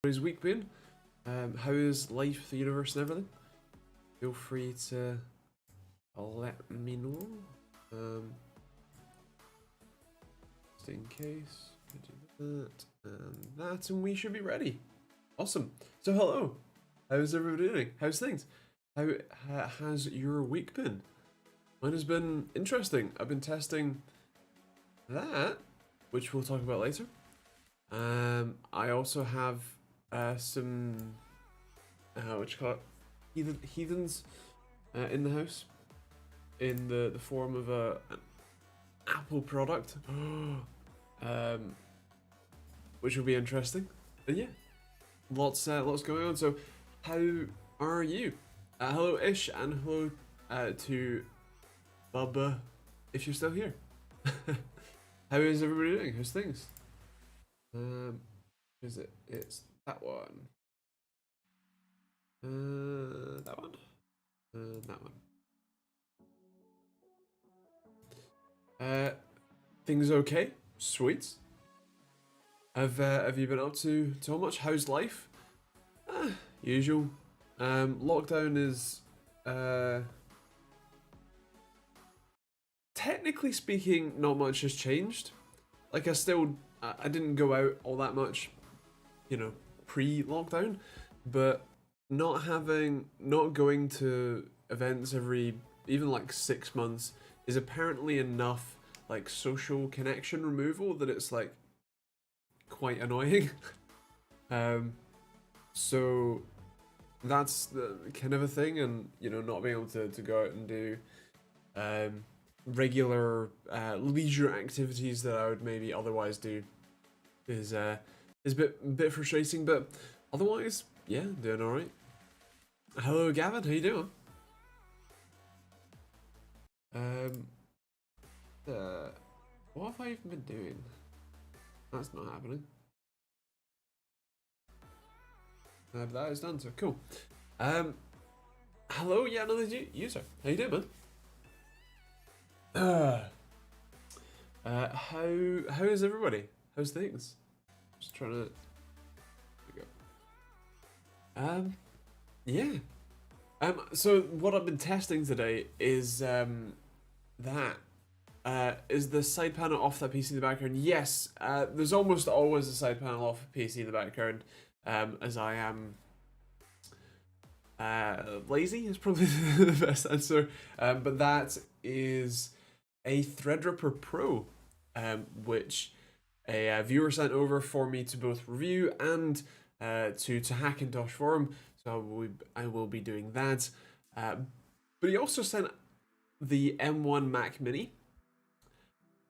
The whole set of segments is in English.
How's week been? How is life, the universe, and everything? Feel free to let me know. Just in case, do that, and we should be ready. Awesome. So hello. How's everybody doing? How's things? How has your week been? Mine has been interesting. I've been testing that, which we'll talk about later. I also have some what you call it, heathens in the house, in the form of an Apple product, which will be interesting. And yeah, lots going on. So how are you? Hello Ish, and hello to Bubba, if you're still here. How is everybody doing? How's things? Is it? It's that one. That one. That one. Things okay? Sweet. Have you been up to so much? How's life? Usual. Lockdown is technically speaking, not much has changed. Like I didn't go out all that much, you know, pre-lockdown, but not going to events every even like 6 months is apparently enough like social connection removal that it's like quite annoying. So that's the kind of a thing, and you know, not being able to go out and do regular leisure activities that I would maybe otherwise do is a bit frustrating, but otherwise, yeah, doing all right. Hello, Gavin. How you doing? What have I even been doing? That's not happening. That is done. So cool. Hello, yeah, another user. How you doing, man? How is everybody? How's things? Just trying to. There we go. Yeah. So what I've been testing today is is the side panel off that PC in the background. Yes, there's almost always a side panel off a PC in the background, as I am lazy is probably the best answer. But that is a Threadripper Pro, which a viewer sent over for me to both review and to Hackintosh for him. So I will be doing that. But he also sent the M1 Mac Mini.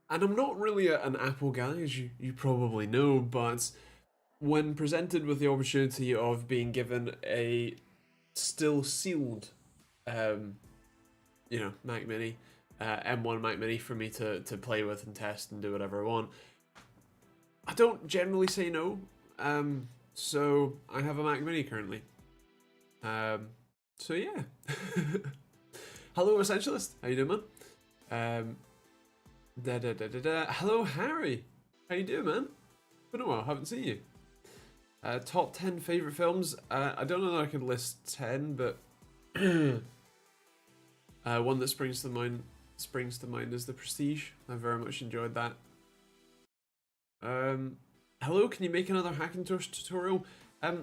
And I'm not really an Apple guy, as you probably know, but when presented with the opportunity of being given a still sealed, you know, Mac Mini, M1 Mac Mini for me to play with and test and do whatever I want, I don't generally say no. So I have a Mac Mini currently. So yeah. Hello, Essentialist. How you doing, man? Hello, Harry. How you doing, man? Been a while. Haven't seen you. Top 10 favorite films. I don't know that I could list 10, but one that springs to mind is The Prestige. I very much enjoyed that. Hello, can you make another Hackintosh tutorial? I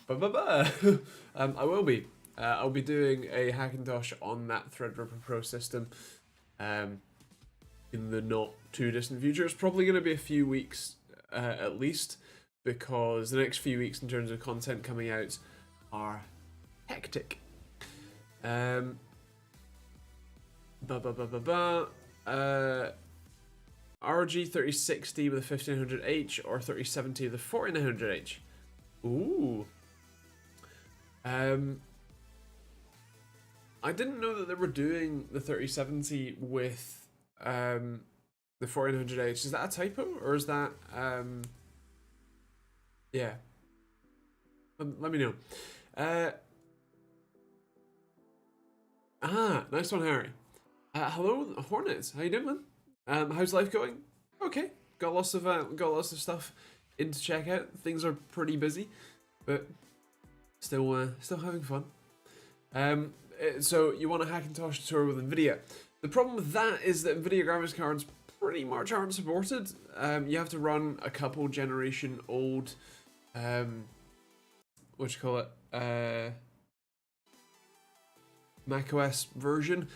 will be. I'll be doing a Hackintosh on that Threadripper Pro system in the not too distant future. It's probably going to be a few weeks at least, because the next few weeks in terms of content coming out are hectic. RG 3060 with a 1500H or 3070 with a 4900H. Ooh. I didn't know that they were doing the 3070 with the 1400H. Is that a typo, or is that yeah? Let me know. Nice one, Harry. Hello, Hornets. How you doing, man? How's life going? Okay. Got lots of stuff into checkout. Things are pretty busy, but still having fun. So you want a Hackintosh tutorial with NVIDIA. The problem with that is that NVIDIA graphics cards pretty much aren't supported. You have to run a couple generation old, what you call it, macOS version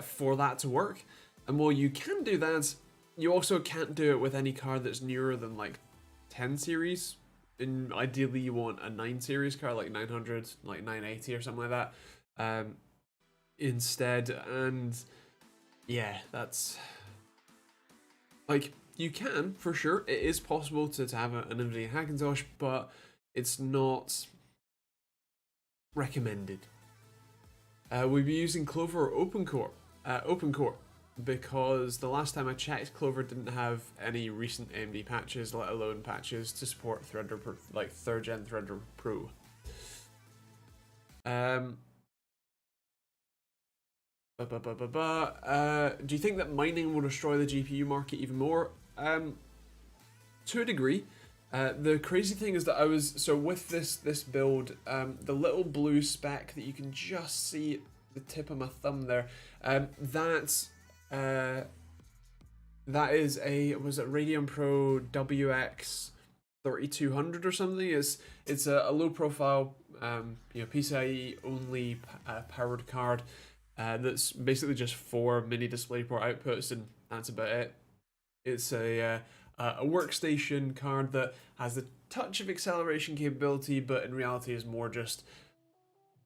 for that to work. And while you can do that, you also can't do it with any card that's newer than like 10 series. And ideally you want a 9 series card, like 900, like 980 or something like that, instead. And yeah, that's like, you can for sure, it is possible to have an NVIDIA Hackintosh, but it's not recommended. We'll be using Clover or OpenCore. OpenCore, because the last time I checked, Clover didn't have any recent AMD patches, let alone patches to support Threadripper, like 3rd gen Threadripper Pro. Do you think that mining will destroy the GPU market even more? To a degree. The crazy thing is that with this build, the little blue speck that you can just see the tip of my thumb there, that is was it Radeon Pro WX 3200 or something? It's a low profile, PCIe only powered card. That's basically just 4 mini DisplayPort outputs, and that's about it. It's a workstation card that has a touch of acceleration capability, but in reality is more just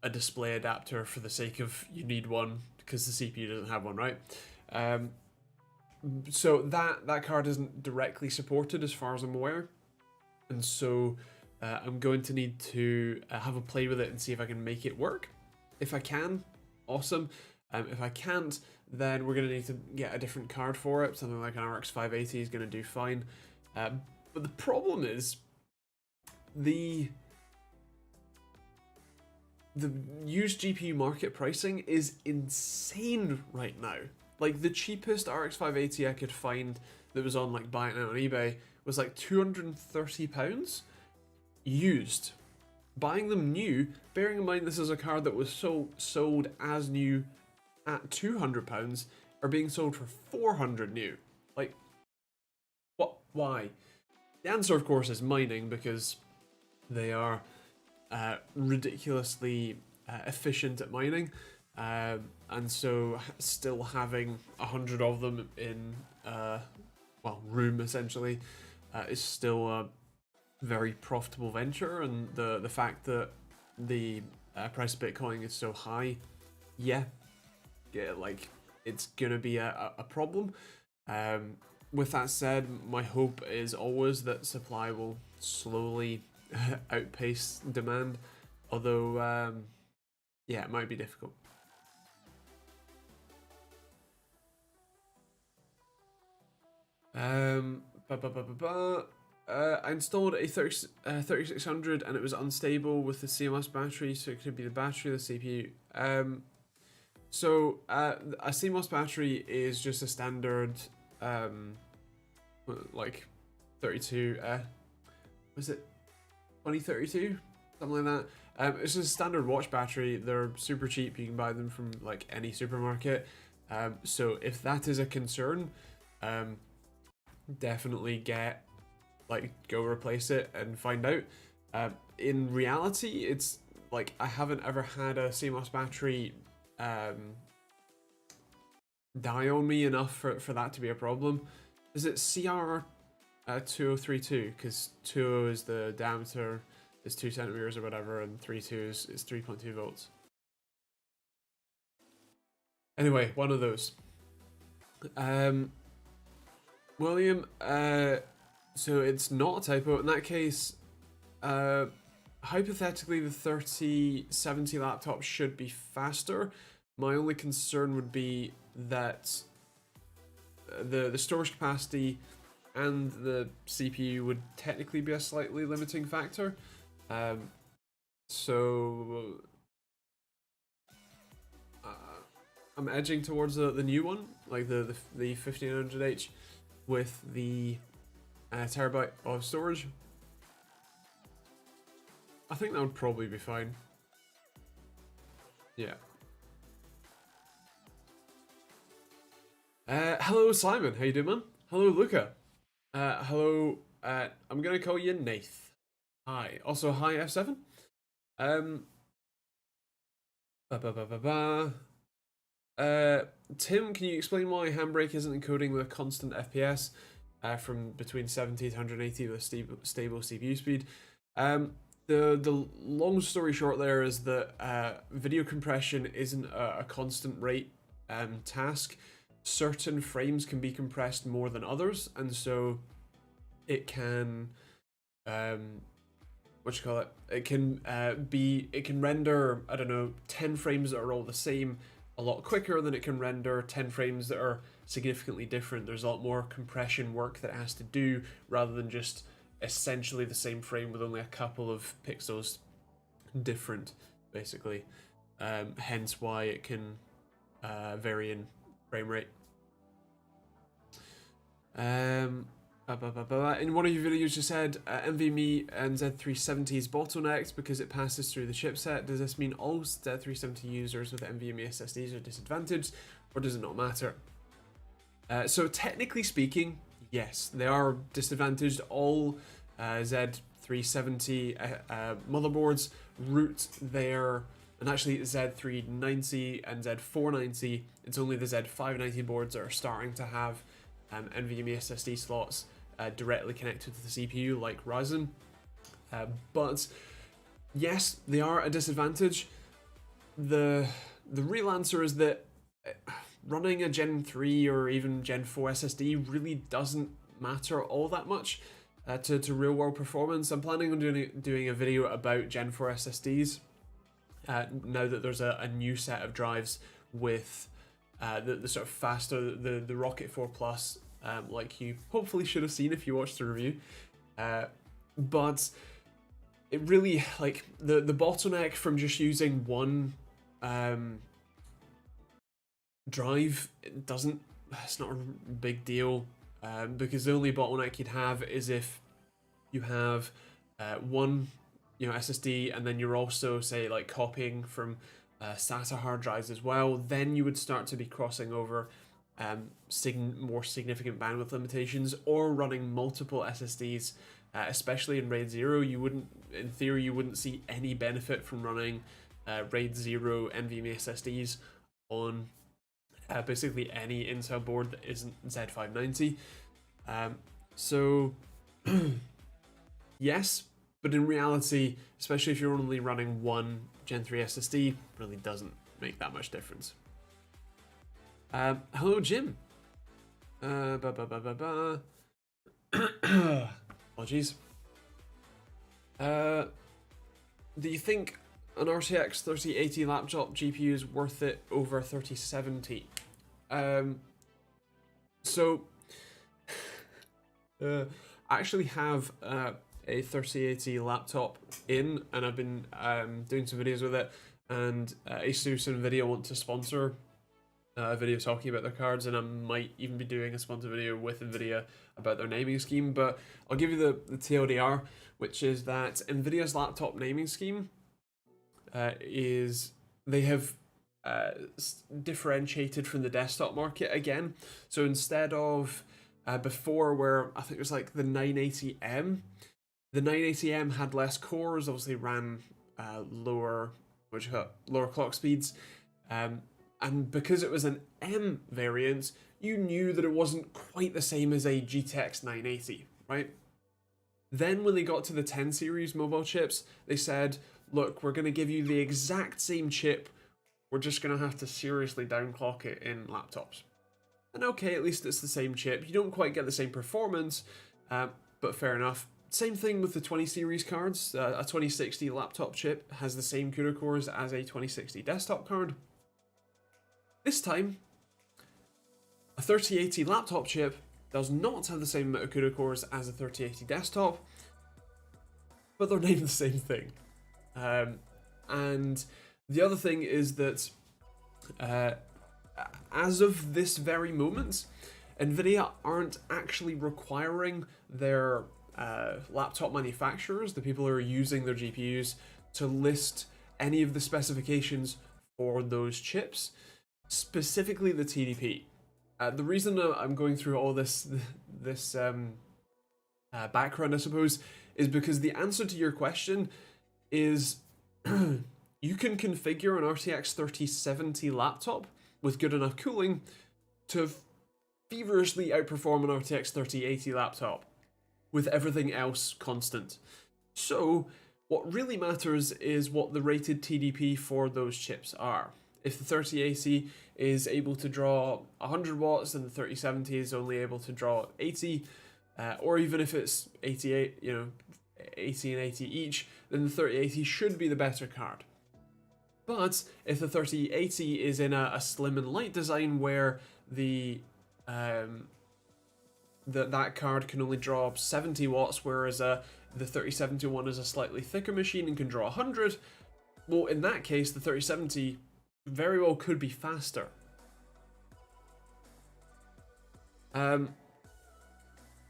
a display adapter for the sake of you need one because the CPU doesn't have one, right? So that card isn't directly supported as far as I'm aware, and so I'm going to need to have a play with it and see if I can make it work. If I can, awesome. If I can't, then we're going to need to get a different card for it. Something like an RX 580 is going to do fine. But the problem is the used GPU market pricing is insane right now. Like, the cheapest RX 580 I could find that was on like Buy It Now on eBay was like £230 used. Buying them new, bearing in mind this is a card that was sold as new at £200, are being sold for £400 new. Like, what? Why? The answer, of course, is mining, because they are ridiculously efficient at mining, and so still having 100 of them in room essentially is still a very profitable venture. And the fact that the price of Bitcoin is so high, yeah, like, it's gonna be a problem. With that said, my hope is always that supply will slowly outpace demand, although yeah, it might be difficult. I installed a 3600 and it was unstable with the CMOS battery, so it could be the battery or the CPU. So a CMOS battery is just a standard like 32 was it 2032, something like that. It's just a standard watch battery. They're super cheap, you can buy them from like any supermarket. So if that is a concern, definitely go replace it and find out. In reality, it's like, I haven't ever had a CMOS battery die on me enough for that to be a problem. Is it CR 2032? Because 20 is the diameter, is 2 centimeters or whatever, and 32 is 3.2 volts. Anyway, one of those. William, so it's not a typo. In that case, hypothetically, the 3070 laptop should be faster. My only concern would be that the storage capacity and the CPU would technically be a slightly limiting factor. So I'm edging towards the new one, like the 1500H with the terabyte of storage. I think that would probably be fine. Yeah. Hello Simon, how you doing, man? Hello Luca. Hello. I'm gonna call you Nath. Hi. Also, hi F7. Um. Ba ba ba ba ba. Tim, can you explain why Handbrake isn't encoding with a constant FPS from between 70 to 180 with stable CPU speed? The long story short there is that video compression isn't a constant rate task. Certain frames can be compressed more than others, and so it can what you call it? It can it can render, I don't know, 10 frames that are all the same a lot quicker than it can render 10 frames that are significantly different. There's a lot more compression work that it has to do rather than just essentially the same frame with only a couple of pixels different, basically. Hence why it can vary in frame rate. In one of your videos you said NVMe and Z370 is bottlenecked because it passes through the chipset. Does this mean all Z370 users with NVMe SSDs are disadvantaged, or does it not matter? So technically speaking, yes, they are disadvantaged. All Z370 motherboards route their, and actually Z390 and Z490, it's only the Z590 boards that are starting to have NVMe SSD slots directly connected to the CPU, like Ryzen. But yes, they are a disadvantage. The real answer is that running a Gen 3 or even Gen 4 SSD really doesn't matter all that much to real world performance. I'm planning on doing a video about Gen 4 SSDs now that there's a new set of drives with the sort of faster, the Rocket 4 Plus, like you hopefully should have seen if you watched the review. But it really, like, the bottleneck from just using one drive, it's not a big deal, because the only bottleneck you'd have is if you have one SSD and then you're also, say, like copying from SATA hard drives as well, then you would start to be crossing over more significant bandwidth limitations, or running multiple SSDs, especially in RAID 0. In theory, you wouldn't see any benefit from running RAID 0 NVMe SSDs on basically any Intel board that isn't Z590. So yes, but in reality, especially if you're only running one Gen 3 SSD, really doesn't make that much difference. Hello, Jim. Apologies. Do you think an RTX 3080 laptop GPU is worth it over 3070? So, I actually have a 3080 laptop and I've been doing some videos with it, and Asus and Nvidia want to sponsor a video talking about their cards, and I might even be doing a sponsor video with Nvidia about their naming scheme. But I'll give you the TLDR, which is that Nvidia's laptop naming scheme is they have differentiated from the desktop market again. So instead of before, where I think it was like the 980M, the 980M had less cores, obviously ran lower clock speeds, and because it was an M variant, you knew that it wasn't quite the same as a GTX 980, right? Then when they got to the 10 series mobile chips, they said, look, we're going to give you the exact same chip, we're just going to have to seriously downclock it in laptops. And okay, at least it's the same chip. You don't quite get the same performance, but fair enough. Same thing with the 20 series cards. A 2060 laptop chip has the same CUDA cores as a 2060 desktop card. This time, a 3080 laptop chip does not have the same amount of CUDA cores as a 3080 desktop, but they're named the same thing. And the other thing is that as of this very moment, Nvidia aren't actually requiring their laptop manufacturers, the people who are using their GPUs, to list any of the specifications for those chips, specifically the TDP. The reason I'm going through all this background, I suppose, is because the answer to your question is you can configure an RTX 3070 laptop with good enough cooling to feverishly outperform an RTX 3080 laptop with everything else constant. So what really matters is what the rated TDP for those chips are. If the 3080 is able to draw 100 watts and the 3070 is only able to draw 80, or even if it's 88, 80 and 80 each, then the 3080 should be the better card. But if the 3080 is in a slim and light design where that card can only draw 70 watts, whereas the 3071 is a slightly thicker machine and can draw 100, well, in that case, the 3070 very well could be faster.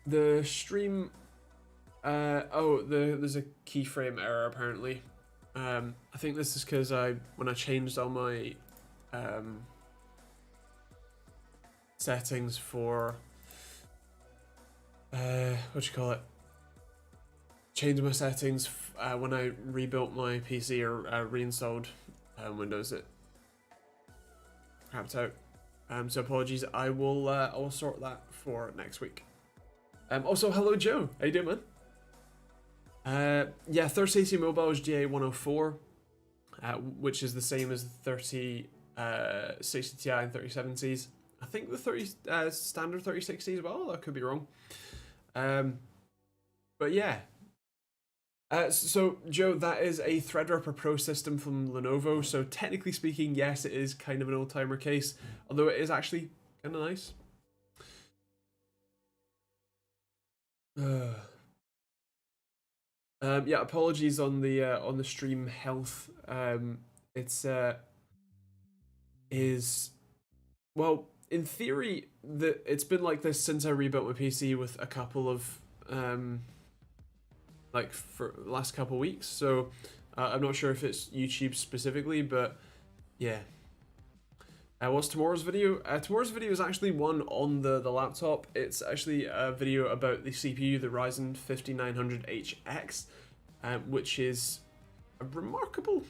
The stream... there's a keyframe error, apparently. I think this is because when I changed all my settings for... changed my settings when I rebuilt my PC or reinstalled Windows, it crapped out. So apologies. I will sort that for next week. Also, hello Joe. How you doing, man? Yeah, 3080 Mobile is GA104, which is the same as the 3060 Ti and 3070s. I think the standard 3060 as well. I could be wrong. But yeah. So Joe, that is a Threadripper Pro system from Lenovo. So technically speaking, yes, it is kind of an old timer case, although it is actually kind of nice. Yeah, apologies on the stream health. It's well, in theory, it's been like this since I rebuilt my PC with a couple of like for the last couple of weeks. So I'm not sure if it's YouTube specifically, but yeah. What's tomorrow's video? Tomorrow's video is actually one on the laptop. It's actually a video about the CPU, the Ryzen 5900HX, which is a remarkable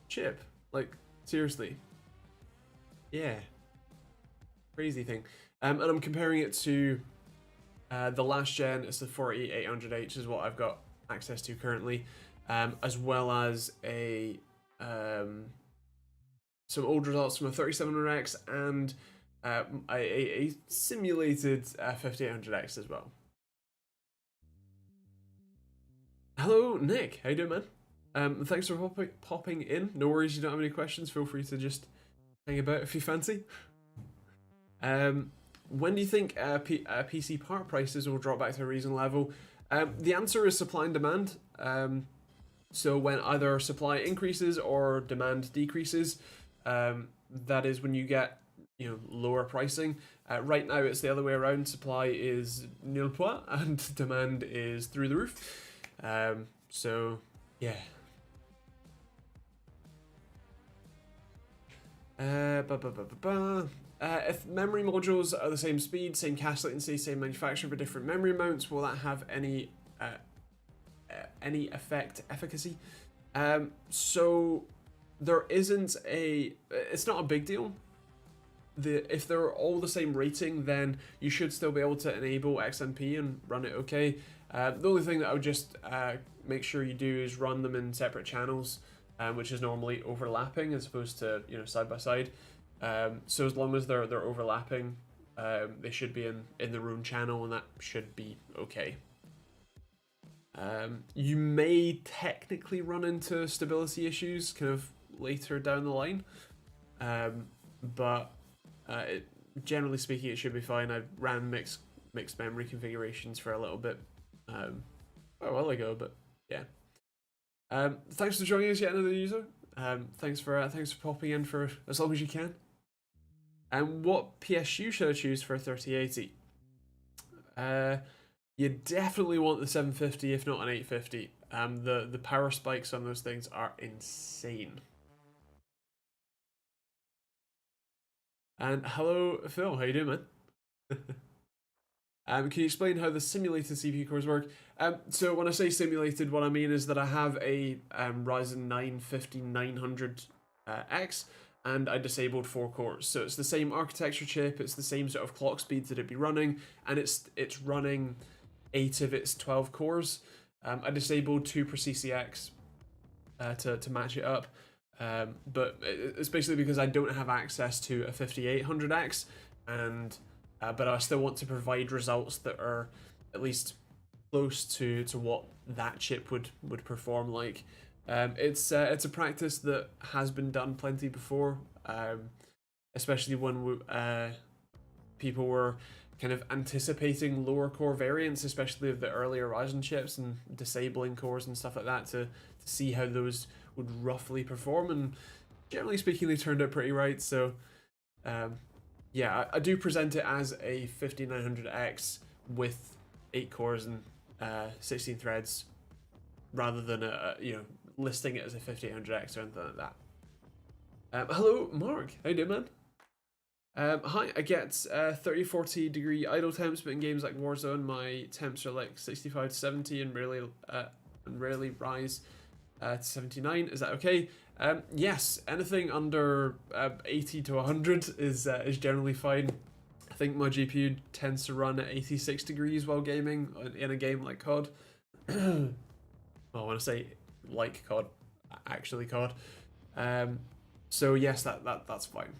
chip. Like, seriously. Yeah. Crazy thing. And I'm comparing it to the last gen. It's the 4800H is what I've got access to currently, as well as some old results from a 3700X and a simulated 5800X as well. Hello, Nick. How you doing, man? Thanks for popping in. No worries, you don't have any questions. Feel free to just hang about if you fancy. When do you think PC part prices will drop back to a reasonable level? The answer is supply and demand. So when either supply increases or demand decreases, that is when you get lower pricing. Right now it's the other way around. Supply is nil point and demand is through the roof. So yeah. If memory modules are the same speed, same cache latency, same manufacturer but different memory amounts, will that have any efficacy? So there isn't it's not a big deal. If they're all the same rating, then you should still be able to enable XMP and run it okay. The only thing that I would just make sure you do is run them in separate channels, which is normally overlapping as opposed to side by side. So as long as they're overlapping, they should be in their own channel, and that should be okay. You may technically run into stability issues kind of later down the line, but generally speaking, it should be fine. I ran mixed memory configurations for a little bit a while ago, but yeah. Thanks for joining us yet another user. Thanks for popping in for as long as you can. And what PSU should I choose for a 3080? You definitely want the 750, if not an 850. The power spikes on those things are insane. And hello, Phil. How you doing, man? Can you explain how the simulated CPU cores work? So when I say simulated, what I mean is that I have a Ryzen 9 5900X, and I disabled 4 cores. So it's the same architecture chip, it's the same sort of clock speed that it'd be running, and it's running 8 of its 12 cores. I disabled 2 per CCX to match it up. But it's basically because I don't have access to a 5800X, and but I still want to provide results that are at least close to what that chip would perform like. It's a practice that has been done plenty before, especially when people were kind of anticipating lower core variants, especially of the earlier Ryzen chips, and disabling cores and stuff like that to see how those would roughly perform, and generally speaking they turned out pretty right. So yeah, I do present it as a 5900X with 8 cores and 16 threads, rather than listing it as a 5800X or anything like that. Hello Mark, how you doing, man? Hi, I get 30-40 degree idle temps, but in games like Warzone my temps are like 65 to 70 and rarely rise to 79. Is that okay? Yes, anything under 80 to 100 is generally fine. I think my GPU tends to run at 86 degrees while gaming in a game like COD. Well, I want to say like COD, actually COD. So yes, that's fine.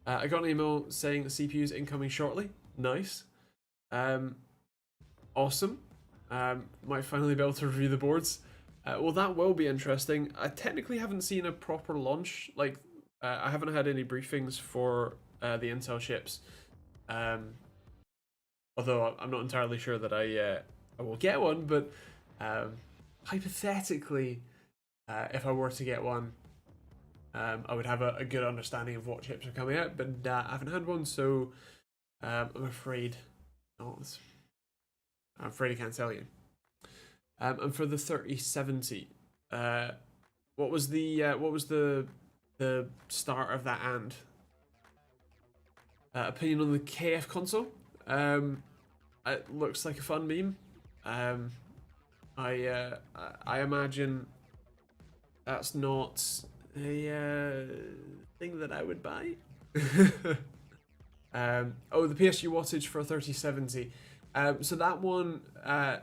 I got an email saying the CPU is incoming shortly. Nice. Awesome. Might finally be able to review the boards. Well, that will be interesting. I technically haven't seen a proper launch. Like, I haven't had any briefings for the Intel chips. Although I'm not entirely sure that I will get one, but hypothetically, if I were to get one, I would have a good understanding of what chips are coming out, but I haven't had one, so I'm afraid. I'm afraid I can't tell you. And for the 3070, what was the start of that and? Opinion on the KF console? It looks like a fun meme. I imagine that's not a thing that I would buy. Oh, the PSG wattage for 3070. So that one, I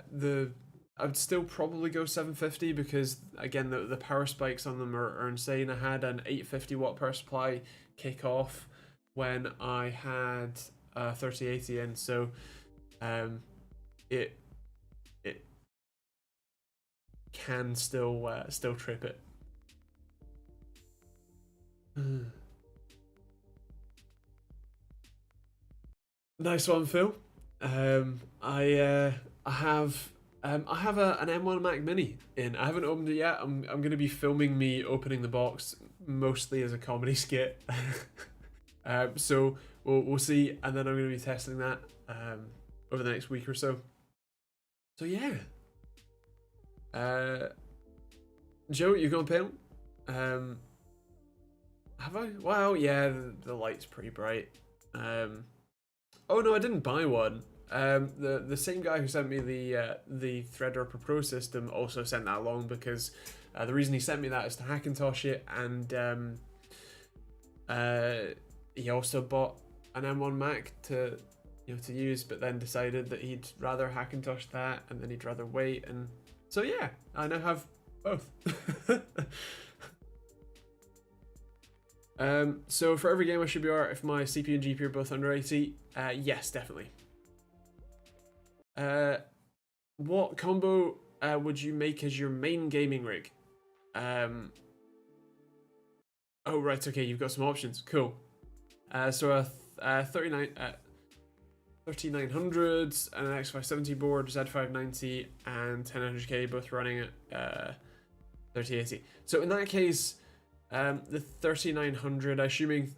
would still probably go 750 because again the power spikes on them are insane. I had an 850 watt power supply kick off when I had 3080 in, so it can still trip it. Nice one, Phil. I have an M1 Mac Mini in. I haven't opened it yet. I'm gonna be filming me opening the box mostly as a comedy skit. So we'll see, and then I'm gonna be testing that over the next week or so. So yeah. Joe, you going pale? Have I? Well, yeah, the light's pretty bright. Oh no, I didn't buy one. The same guy who sent me the Threadripper Pro system also sent that along because the reason he sent me that is to Hackintosh it, and he also bought an M1 Mac to use, but then decided that he'd rather Hackintosh that, and then he'd rather wait, and so yeah, I now have both. So for every game I should be alright if my CPU and GPU are both under 80. Yes, definitely. What combo would you make as your main gaming rig? Oh right, okay, you've got some options. Cool. So a 3900s and an X570 board, Z590 and 1000K both running at 3080. So in that case, the 3900, I assume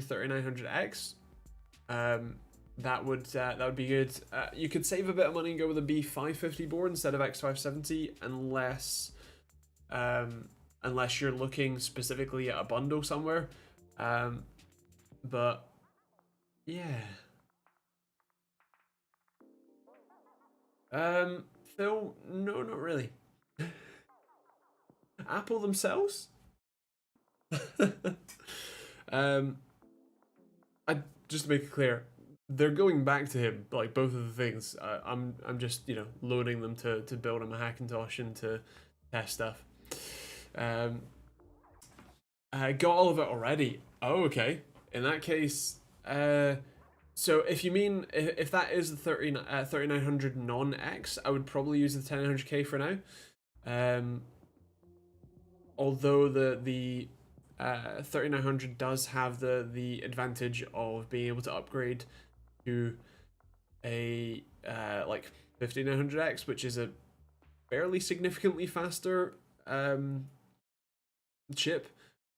3900X, that would be good. You could save a bit of money and go with a B550 board instead of X570, unless you're looking specifically at a bundle somewhere. But yeah. Phil, no, not really. Apple themselves? I just to make it clear, they're going back to him, like both of the things. I'm just loading them to build him a Hackintosh and to test stuff. I got all of it already. Oh, okay. In that case, so if you mean if that is the 3900 non-X, I would probably use the 10900K for now. Although the 3900 does have the advantage of being able to upgrade to a like 15900X, which is a fairly significantly faster chip,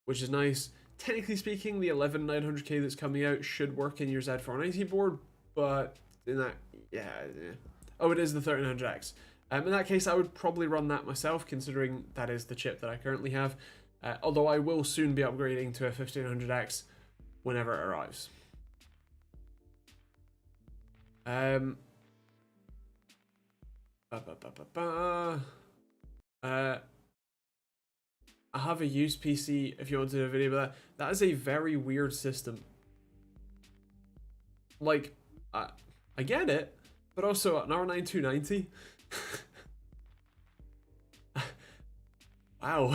which is nice. Technically speaking, the 11900K that's coming out should work in your Z490 board, but in that, yeah. Oh, it is the 3900X. In that case, I would probably run that myself, considering that is the chip that I currently have. Although I will soon be upgrading to a 1500X whenever it arrives. I have a used PC if you want to do a video about that. That is a very weird system. Like, I get it, but also an R9 290. Wow.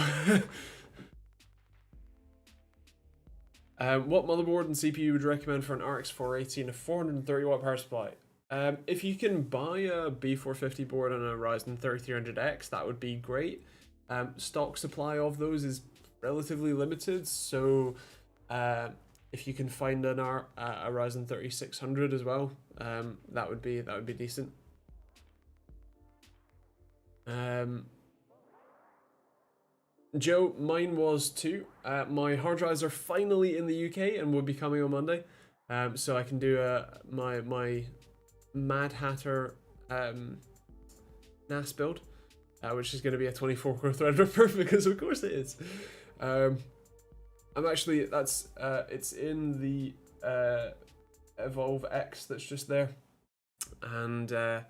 What motherboard and CPU would you recommend for an RX 480 and a 430 watt power supply? If you can buy a B450 board and a Ryzen 3300X, that would be great. Stock supply of those is relatively limited, so if you can find a Ryzen 3600 as well, that would be decent. Joe, mine was too. My hard drives are finally in the UK and will be coming on Monday, so I can do my Mad Hatter NAS build, which is going to be a 24-core Threadripper because of course it is. I'm actually it's in the Evolve X that's just there, and I'm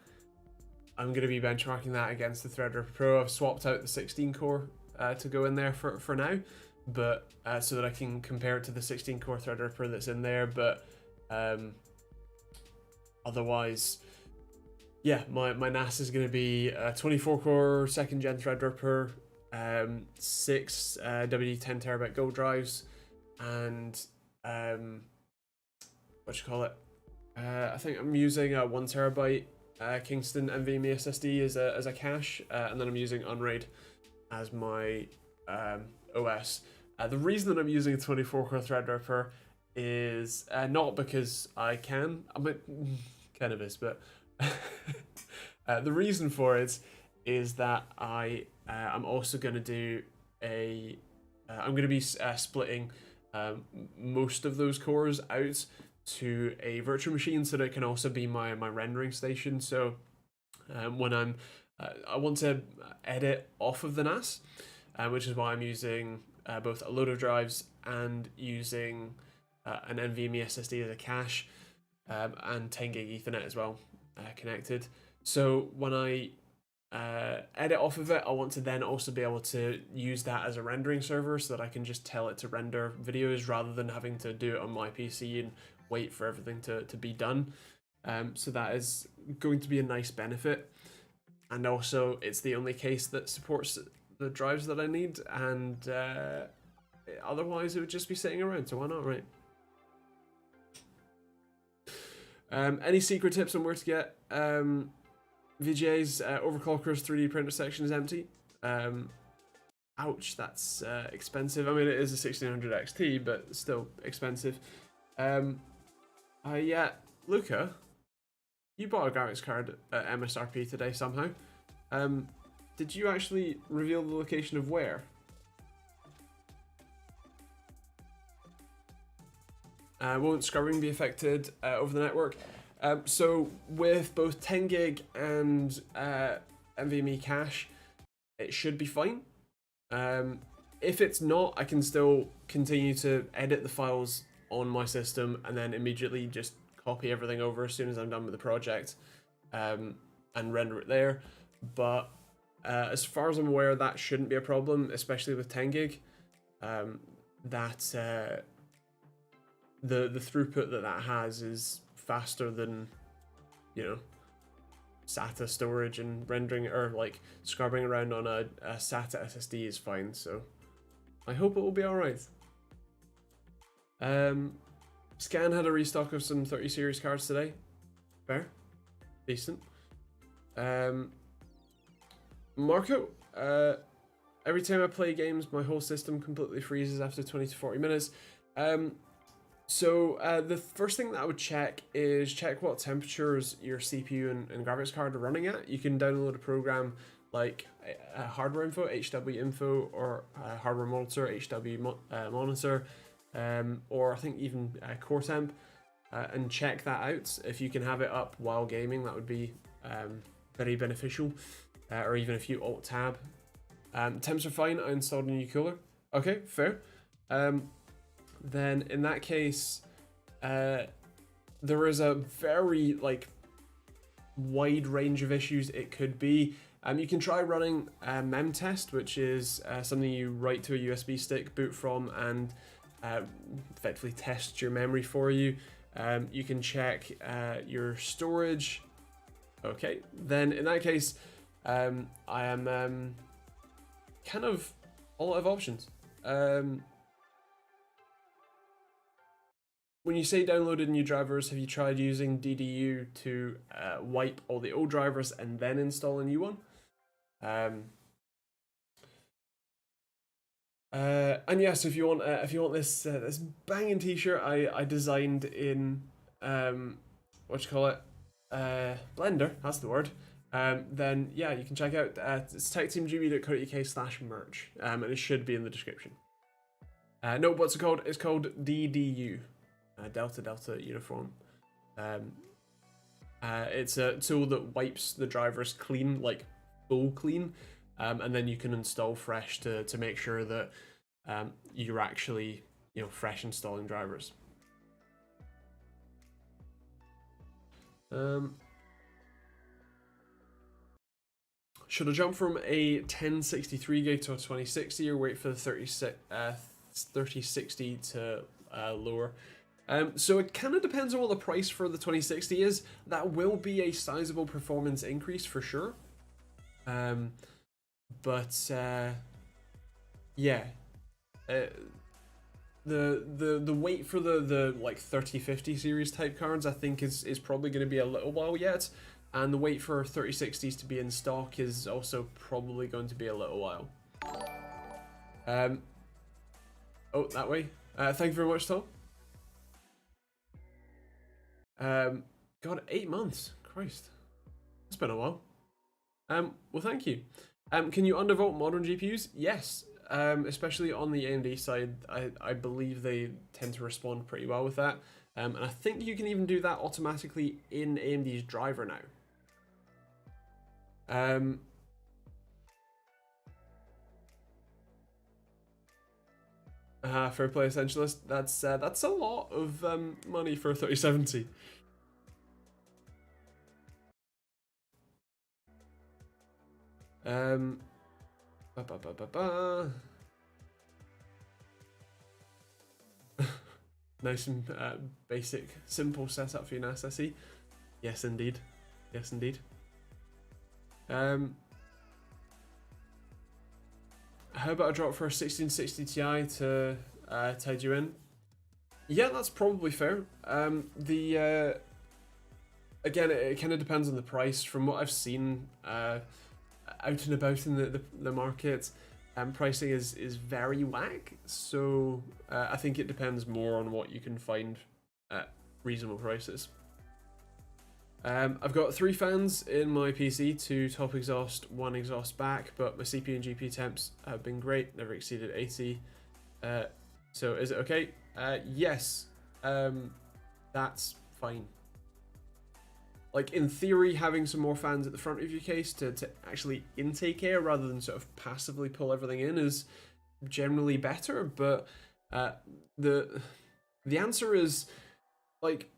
going to be benchmarking that against the Threadripper Pro. I've swapped out the 16-core to go in there for now, but so that I can compare it to the 16-core Threadripper that's in there. But otherwise, yeah, my NAS is going to be a 24-core 2nd gen Threadripper, 6 WD 10 terabyte Gold drives, and what you call it? I think I'm using a 1 terabyte Kingston NVMe SSD as a cache, and then I'm using Unraid as my OS. The reason that I'm using a 24-core Threadripper is not because I can. I mean, kind of is, but the reason for it is that I'm also going to do I'm going to be splitting most of those cores out to a virtual machine so that it can also be my rendering station. So when I want to edit off of the NAS, which is why I'm using both a load of drives and using an NVMe SSD as a cache, and 10 gig Ethernet as well connected. So when I edit off of it, I want to then also be able to use that as a rendering server so that I can just tell it to render videos rather than having to do it on my PC and wait for everything to be done. So that is going to be a nice benefit. And also, it's the only case that supports the drives that I need, and otherwise it would just be sitting around, so why not, right? Any secret tips on where to get VGAs? Overclocker's 3D printer section is empty. Ouch, that's expensive. I mean, it is a 1600 XT, but still expensive. Yeah, Luca, you bought a graphics card at MSRP today somehow. Did you actually reveal the location of where? Won't scrubbing be affected over the network? So with both 10 gig and NVMe cache, it should be fine. If it's not, I can still continue to edit the files on my system and then immediately just copy everything over as soon as I'm done with the project, and render it there. But as far as I'm aware, that shouldn't be a problem, especially with 10 gig. The throughput that has is faster than, you know, SATA storage, and rendering or like scrubbing around on a SATA SSD is fine. So I hope it will be all right. Scan had a restock of some 30 series cards today. Fair, decent. Marco, every time I play games, my whole system completely freezes after 20 to 40 minutes. So the first thing that I would check is check what temperatures your CPU and graphics card are running at. You can download a program like Hardware Info, HW Info, or Hardware Monitor, HW Monitor, or I think even Core Temp, and check that out. If you can have it up while gaming, that would be very beneficial. Or even if you Alt Tab. Temps are fine. I installed a new cooler. Okay, fair. Then in that case, there is a very wide range of issues it could be. You can try running memtest, which is something you write to a USB stick, boot from, and effectively test your memory for you. You can check your storage. Okay, then in that case, I am kind of all out of options. When you say downloaded new drivers, have you tried using DDU to wipe all the old drivers and then install a new one? And yes, if you want this this banging t-shirt I designed in Blender, that's the word. Then yeah, you can check out it's TechteamGB.co.uk/merch, and it should be in the description. No, what's it called? It's called DDU, Delta Delta Uniform. It's a tool that wipes the drivers clean, like full clean, and then you can install fresh to make sure that you're actually fresh installing drivers. Should I jump from a 1063 gig to a 2060 or wait for the 3060 to lower? So it kind of depends on what the price for the 2060 is. That will be a sizable performance increase for sure. But yeah, the wait for the like 3050 series type cards I think is probably going to be a little while yet, and the wait for 3060s to be in stock is also probably going to be a little while. Oh, that way. Thank you very much, Tom. God, 8 months. Christ, it's been a while. Well, thank you. Can you undervolt modern GPUs? Yes. Especially on the AMD side, I believe they tend to respond pretty well with that. And I think you can even do that automatically in AMD's driver now. Fair play, Essentialist. That's a lot of money for a 3070. Nice and basic, simple setup for your NAS SE. Yes, indeed. Yes, indeed. How about a drop for a 1660 Ti to tide you in? Yeah, that's probably fair. Again, it kind of depends on the price. From what I've seen out and about in the market, pricing is very whack. So I think it depends more on what you can find at reasonable prices. I've got 3 fans in my PC, 2 top exhaust, 1 exhaust back, but my CPU and GPU temps have been great, never exceeded 80. So is it okay? Yes, that's fine. like in theory, having some more fans at the front of your case to actually intake air rather than sort of passively pull everything in is generally better. But the answer is, like,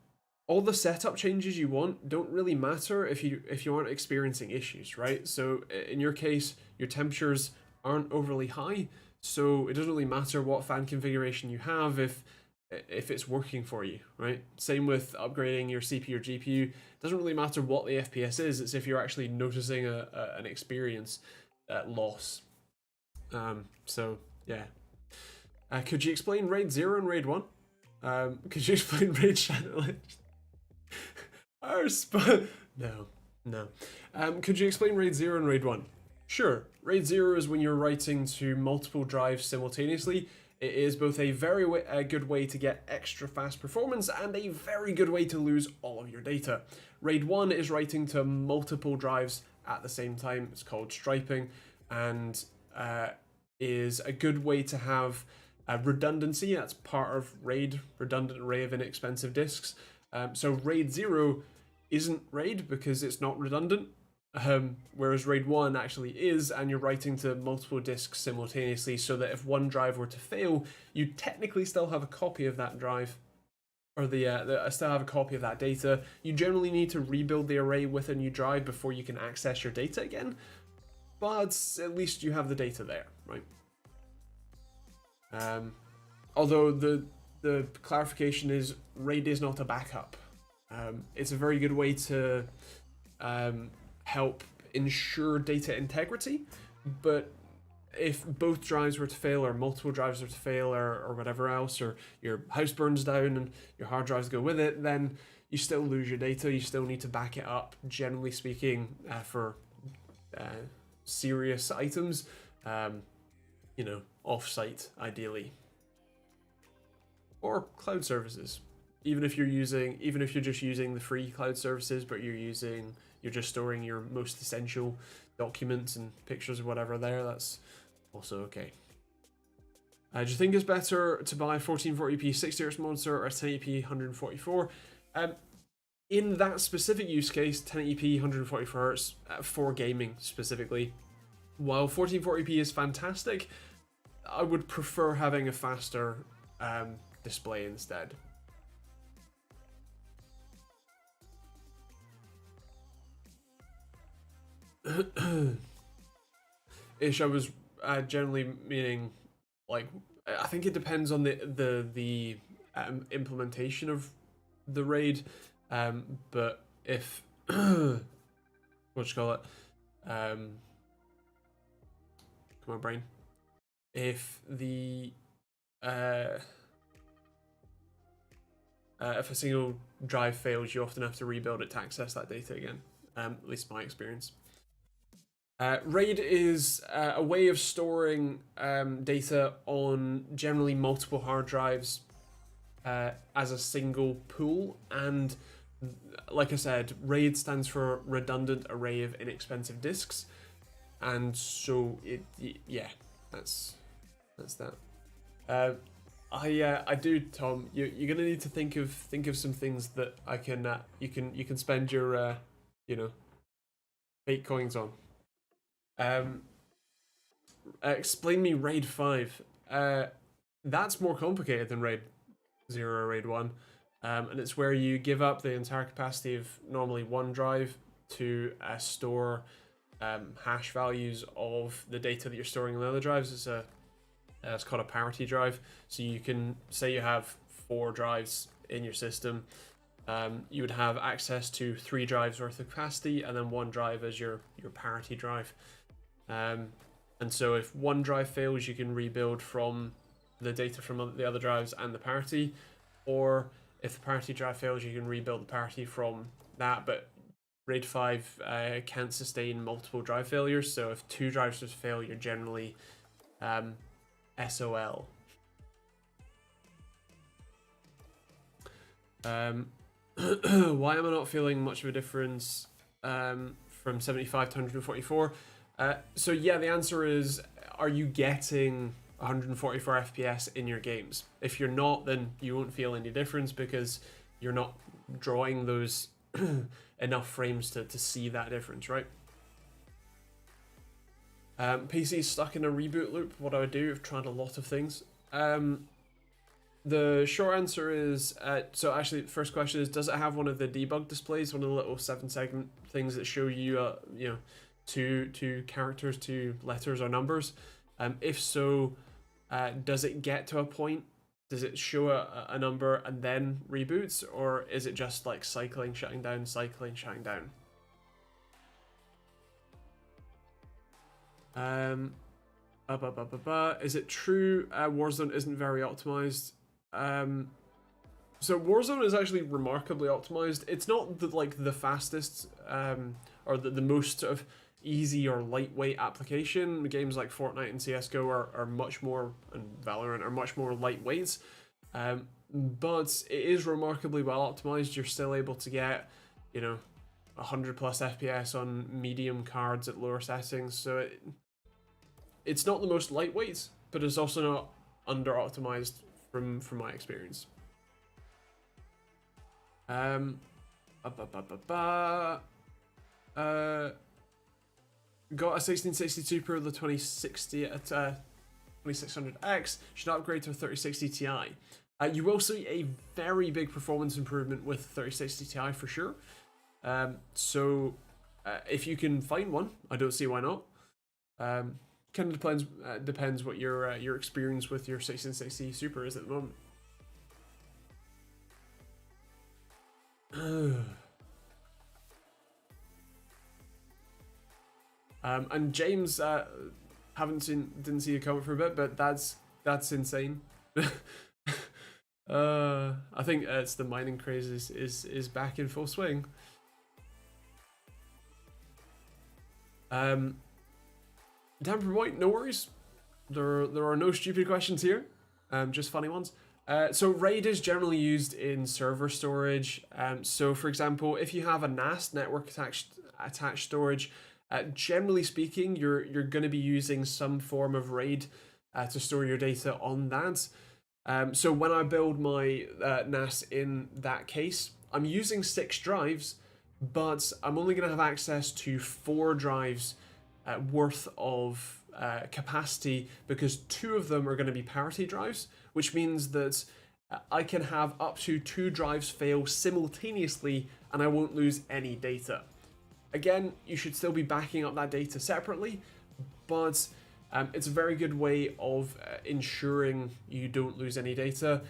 all the setup changes you want don't really matter if you aren't experiencing issues, right? So in your case, your temperatures aren't overly high, so it doesn't really matter what fan configuration you have if it's working for you, right? Same with upgrading your CPU or GPU. It doesn't really matter what the FPS is. It's if you're actually noticing an experience loss. So yeah. Could you explain RAID 0 and RAID 1? Could you explain RAID Shadow Legends? No. Could you explain RAID 0 and RAID 1? Sure. RAID 0 is when you're writing to multiple drives simultaneously. It is both a very good way to get extra fast performance and a very good way to lose all of your data. RAID 1 is writing to multiple drives at the same time. It's called striping, and is a good way to have redundancy. That's part of RAID, redundant array of inexpensive disks. So RAID 0 isn't RAID because it's not redundant, whereas RAID 1 actually is, and you're writing to multiple disks simultaneously so that if one drive were to fail, you technically still have a copy of that drive, or still have a copy of that data. You generally need to rebuild the array with a new drive before you can access your data again, but at least you have the data there, right? Although the clarification is RAID is not a backup. It's a very good way to help ensure data integrity, but if both drives were to fail, or multiple drives were to fail, or whatever else, or your house burns down and your hard drives go with it, then you still lose your data. You still need to back it up, generally speaking, for serious items, off-site ideally, or cloud services. Even if you're just using the free cloud services, but you're just storing your most essential documents and pictures or whatever there, that's also okay. Do you think it's better to buy 1440p 60Hz monitor or 1080p 144? In that specific use case, 1080p 144Hz for gaming specifically. While 1440p is fantastic, I would prefer having a faster display instead. Ish, I was generally meaning, like, I think it depends on the implementation of the RAID, but if what you call it, come on brain, if the if a single drive fails, you often have to rebuild it to access that data again. At least my experience. RAID is a way of storing data on generally multiple hard drives as a single pool, and like I said, RAID stands for redundant array of inexpensive disks, and so that's that. I do, Tom. You're gonna need to think of some things that I can you can spend your fake coins on. Explain me RAID 5. That's more complicated than RAID 0 or RAID 1. And it's where you give up the entire capacity of normally one drive to store hash values of the data that you're storing on the other drives. It's called a parity drive. So you can say you have 4 drives in your system. You would have access to 3 drives worth of capacity, and then 1 drive as your parity drive. And so if one drive fails, you can rebuild from the data from the other drives and the parity, or if the parity drive fails, you can rebuild the parity from that. But RAID 5 can't sustain multiple drive failures, so if 2 drives just fail, you're generally SOL. Why am I not feeling much of a difference from 75 to 144? So yeah, the answer is, are you getting 144 FPS in your games? If you're not, then you won't feel any difference because you're not drawing those enough frames to see that difference, right? PC stuck in a reboot loop. What do I do? I've tried a lot of things. The short answer is, so actually the first question is, does it have one of the debug displays, one of the little 7-second things that show you, you know, two characters, 2 letters or numbers? If so, does it get to a point? Does it show a number and then reboots, or is it just like cycling, shutting down, cycling, shutting down? Is it true Warzone isn't very optimized? So Warzone is actually remarkably optimized. It's not the fastest or the most sort of easy or lightweight application. Games like Fortnite and CSGO are much more, and Valorant are much more lightweight. But it is remarkably well optimized. You're still able to get, you know, 100+ FPS on medium cards at lower settings. So it's not the most lightweight, but it's also not under optimized from my experience. Got a 1660 Super, the 2060 at 2600X. Should upgrade to a 3060 Ti. You will see a very big performance improvement with 3060 Ti for sure. So if you can find one, I don't see why not. Kind of depends what your experience with your 1660 Super is at the moment. And James, didn't see a comment for a bit, but that's insane. I think it's the mining craze is back in full swing. Tamper White, no worries. There are no stupid questions here, just funny ones. So RAID is generally used in server storage. So for example, if you have a NAS, network attached storage, generally speaking, you're going to be using some form of RAID to store your data on that. So when I build my NAS in that case, I'm using 6 drives, but I'm only going to have access to 4 drives worth of capacity, because 2 of them are going to be parity drives, which means that I can have up to 2 drives fail simultaneously and I won't lose any data. Again, you should still be backing up that data separately, but it's a very good way of ensuring you don't lose any data.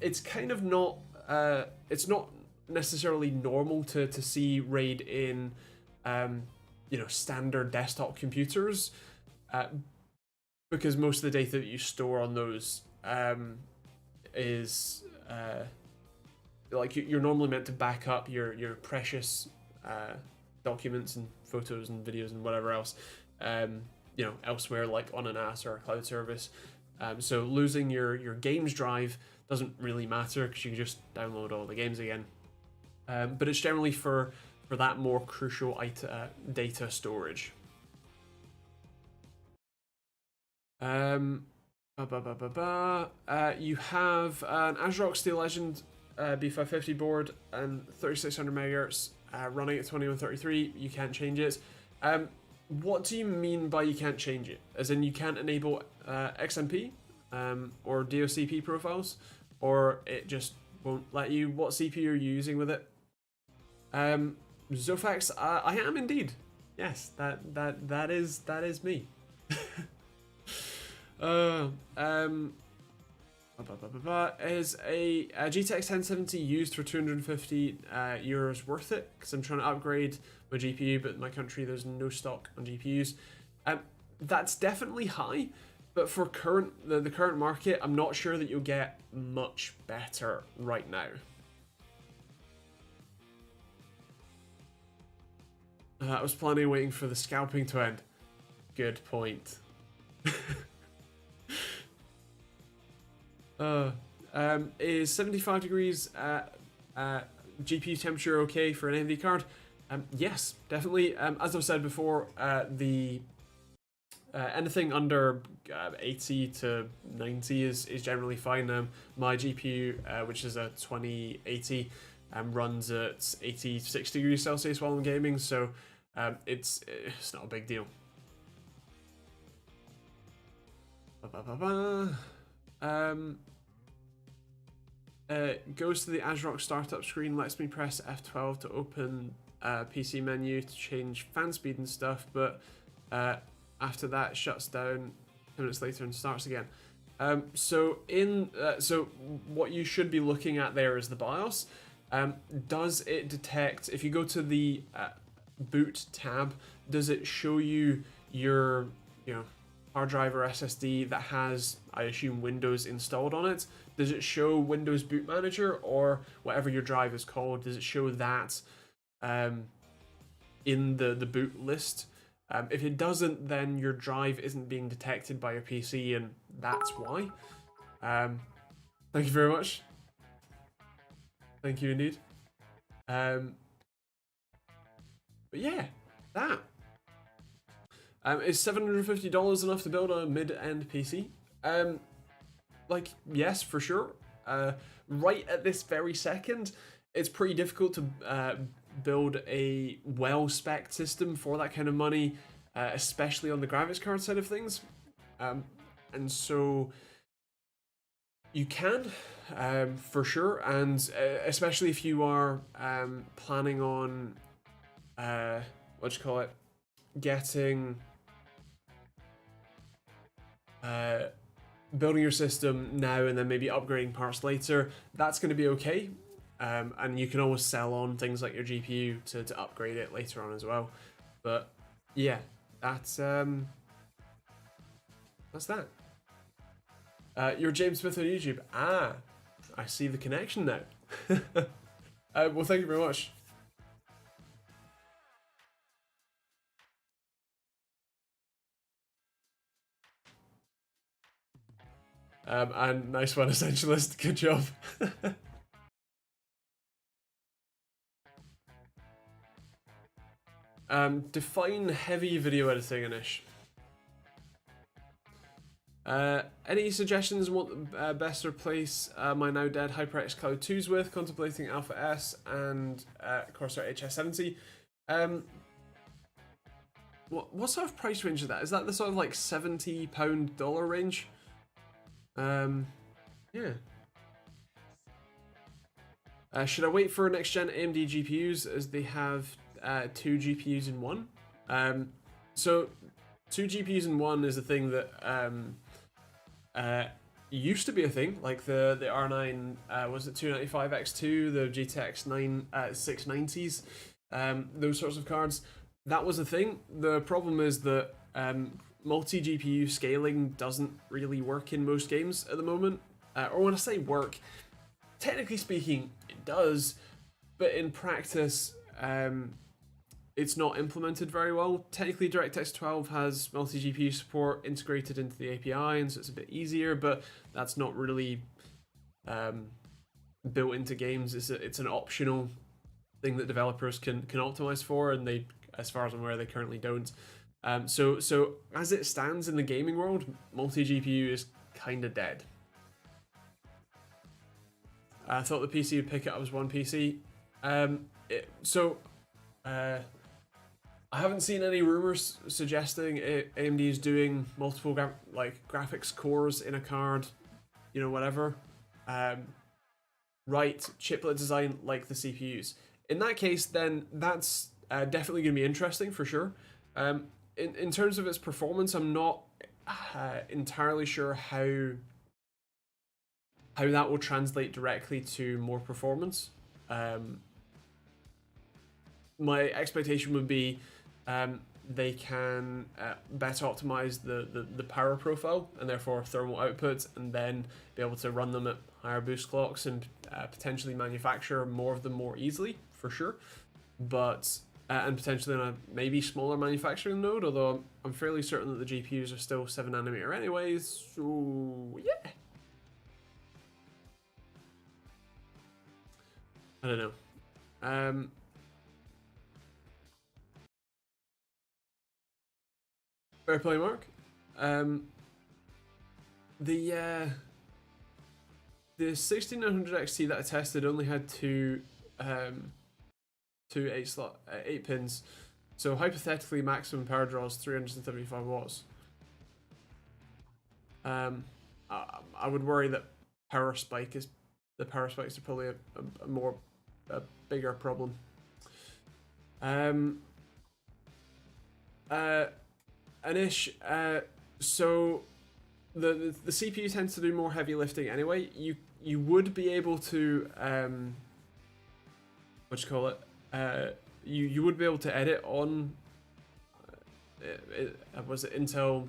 It's kind of not, it's not necessarily normal to see RAID in you know, standard desktop computers, because most of the data that you store on those is like you're normally meant to back up your precious documents and photos and videos and whatever else, you know, elsewhere, like on an NAS or a cloud service. So losing your games drive doesn't really matter, because you can just download all the games again. But it's generally for that more crucial data storage. You have an ASRock Steel Legend B550 board and 3600 MHz running at 2133. You can't change it. What do you mean by you can't change it? As in you can't enable XMP or DOCP profiles, or it just won't let you? What CPU are you using with it? Zofax, I am indeed. Yes, that is me. Is a GTX 1070 used for 250 euros worth it? Because I'm trying to upgrade my GPU, but in my country there's no stock on GPUs. That's definitely high, but for the current market, I'm not sure that you'll get much better right now. I was planning on waiting for the scalping to end. Good point. Is 75 degrees GPU temperature okay for an AMD card? Yes, definitely. As I've said before, the anything under 80 to 90 is generally fine. My GPU, which is a 2080, runs at 86 degrees Celsius while I'm gaming, so it's not a big deal. Goes to the ASRock startup screen, lets me press F12 to open PC menu to change fan speed and stuff, but after that shuts down 10 minutes later and starts again. So what you should be looking at there is the BIOS. Does it detect, if you go to the boot tab, does it show you your hard drive or SSD that has, I assume, Windows installed on it? Does it show Windows Boot Manager or whatever your drive is called? Does it show that in the boot list? If it doesn't, then your drive isn't being detected by your PC, and that's why. Thank you very much. Thank you indeed. But yeah, that. Is $750 enough to build a mid-end PC? Like, yes, for sure. Right at this very second, it's pretty difficult to build a well-spec'd system for that kind of money, especially on the graphics card side of things. And so you can, for sure, and especially if you are planning on, getting, building your system now and then maybe upgrading parts later, that's going to be okay. And you can always sell on things like your GPU to upgrade it later on as well. But yeah, that's that. You're James Smith on YouTube. Ah, I see the connection now. Well, thank you very much. And nice one, Essentialist. Good job. Define heavy video editing, Anish. Any suggestions on what best to replace my now dead HyperX Cloud 2s with? Contemplating Alpha S and Corsair HS70. What sort of price range is that? Is that the sort of like $70 range? Yeah. Should I wait for next gen AMD GPUs as they have 2 GPUs in one? So 2 GPUs in one is a thing that used to be a thing, like the R9 was it 295X2, the GTX 690s, those sorts of cards. That was a thing. The problem is that multi-GPU scaling doesn't really work in most games at the moment. Or when I say work, technically speaking, it does, but in practice, it's not implemented very well. Technically, DirectX 12 has multi-GPU support integrated into the API, and so it's a bit easier, but that's not really built into games. It's an optional thing that developers can optimize for, and they, as far as I'm aware, they currently don't. So as it stands in the gaming world, multi-GPU is kind of dead. I thought the PC would pick it up as one PC. I haven't seen any rumors suggesting AMD is doing multiple graphics cores in a card, whatever. Right, chiplet design like the CPUs. In that case, then that's definitely going to be interesting for sure. In terms of its performance, I'm not entirely sure how that will translate directly to more performance. My expectation would be they can better optimize the power profile and therefore thermal output, and then be able to run them at higher boost clocks and potentially manufacture more of them more easily, for sure. But and potentially on a maybe smaller manufacturing node, although I'm fairly certain that the GPUs are still 7nm anyways, so yeah. I don't know. Fair play, Mark. The 16900 XT that I tested only had 2 two 8 pins. So hypothetically, maximum power draw is 375 watts. I would worry that the power spikes are probably a bigger problem. Anish, so the CPU tends to do more heavy lifting anyway. You would be able to you would be able to edit on was it Intel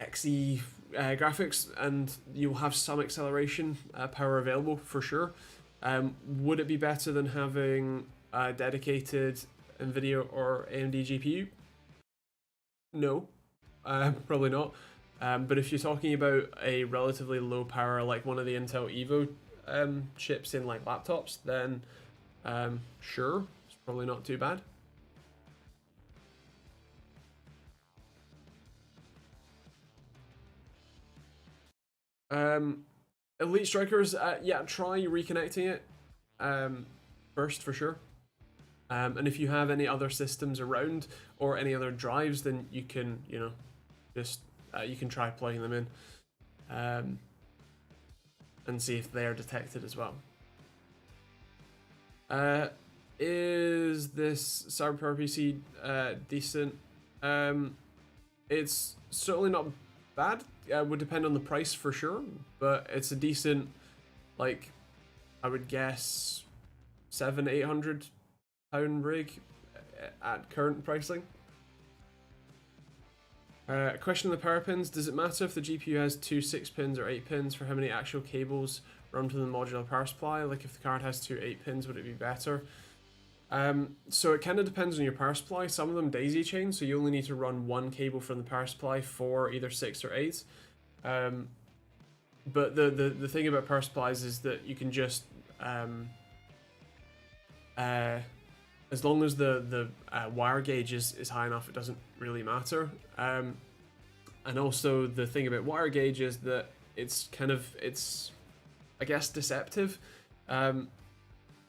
XE graphics, and you'll have some acceleration power available for sure. Would it be better than having a dedicated NVIDIA or AMD GPU? No, probably not. But if you're talking about a relatively low power, like one of the Intel Evo chips in like laptops, then sure, it's probably not too bad. Elite Strikers, yeah, try reconnecting it first for sure. And if you have any other systems around or any other drives, then you can, just you can try plugging them in and see if they are detected as well. Is this Cyberpower PC decent? It's certainly not bad. Would depend on the price for sure, but it's a decent, like, I would guess £700-800 rig at current pricing. Question on the power pins: does it matter if the GPU has 2 6 pins or 8 pins for how many actual cables run to the modular power supply? Like if the card has 2 8 pins, would it be better? So it kind of depends on your power supply. Some of them daisy chain, so you only need to run one cable from the power supply for either 6 or 8. But the thing about power supplies is that you can just as long as the wire gauge is high enough, it doesn't really matter. And also the thing about wire gauge is that it's I guess deceptive.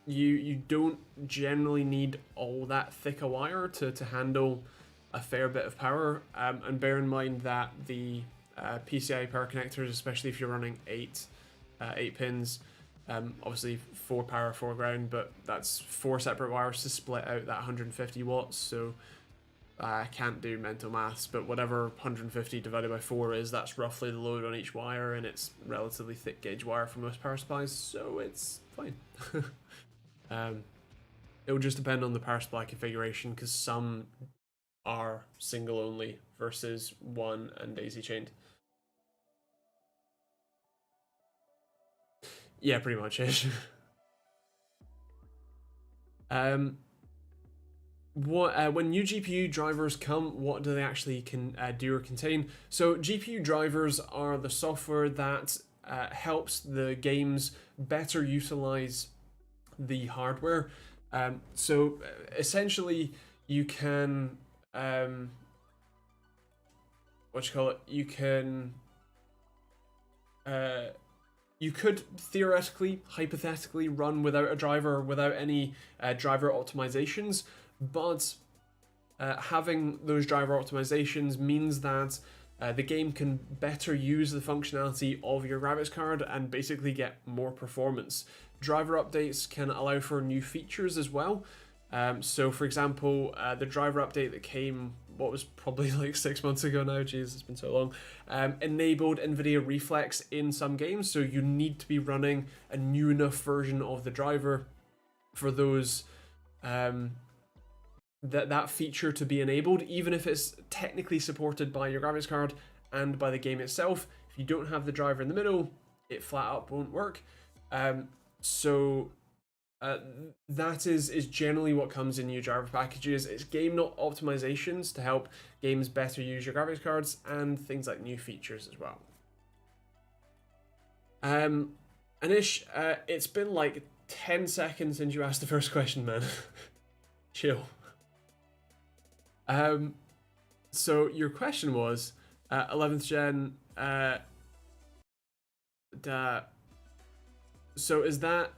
You don't generally need all that thick a wire to handle a fair bit of power. And bear in mind that the PCI power connectors, especially if you're running 8 pins, obviously 4 power, 4 ground, but that's 4 separate wires to split out that 150 watts. So I can't do mental maths, but whatever 150 divided by 4 is, that's roughly the load on each wire, and it's relatively thick gauge wire for most power supplies, so it's fine. It will just depend on the power supply configuration, because some are single only versus one and daisy chained. Yeah, pretty much it. When new GPU drivers come, what do they actually do or contain? So GPU drivers are the software that helps the games better utilize the hardware. So essentially, you can you could theoretically, hypothetically run without a driver, without any driver optimizations, but having those driver optimizations means that the game can better use the functionality of your graphics card and basically get more performance. Driver updates can allow for new features as well. So for example, the driver update that came, what was probably like 6 months ago now, jeez, it's been so long, enabled NVIDIA Reflex in some games, so you need to be running a new enough version of the driver for those that feature to be enabled, even if it's technically supported by your graphics card and by the game itself. If you don't have the driver in the middle, it flat out won't work. That is generally what comes in new driver packages. It's game not optimizations to help games better use your graphics cards, and things like new features as well. Anish, it's been like 10 seconds since you asked the first question, man. Chill. So your question was 11th gen. So is that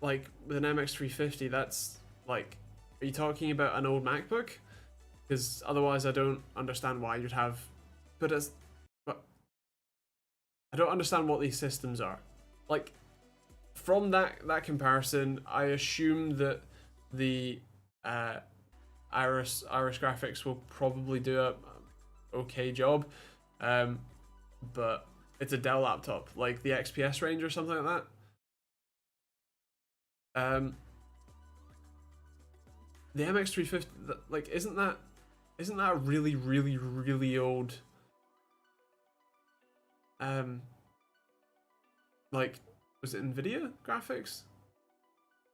like with an MX350, that's like, are you talking about an old MacBook? Because otherwise I don't understand why you'd have, but I don't understand what these systems are. Like, from that comparison, I assume that the Iris graphics will probably do a okay job, but it's a Dell laptop, like the XPS range or something like that. The MX350, like, isn't that a really old, like, was it Nvidia graphics?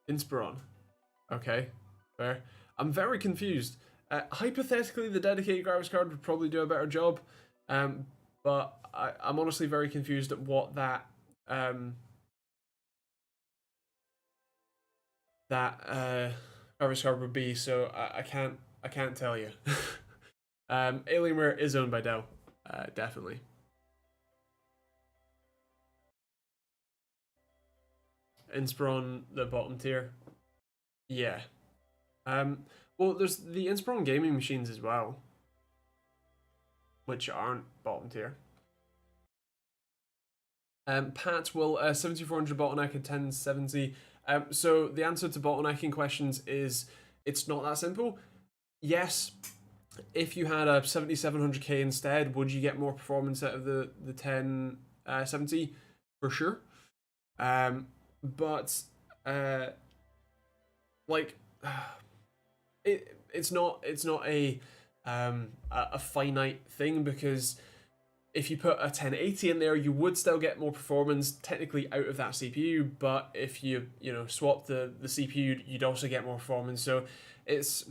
Inspiron. Okay, fair. I'm very confused. Hypothetically, the dedicated graphics card would probably do a better job, but I'm honestly very confused at what that graphics card would be. So I can't tell you. Alienware is owned by Dell, definitely. Inspiron, the bottom tier. Yeah. Well, there's the Inspiron gaming machines as well, which aren't bottom tier. Pat will 7400 bottleneck and 1070. So the answer to bottlenecking questions is it's not that simple. Yes, if you had a 7700K instead, would you get more performance out of the 1070? For sure. But like it's not a finite thing, because if you put a 1080 in there, you would still get more performance technically out of that CPU, but if you swap the CPU, you'd also get more performance. So it's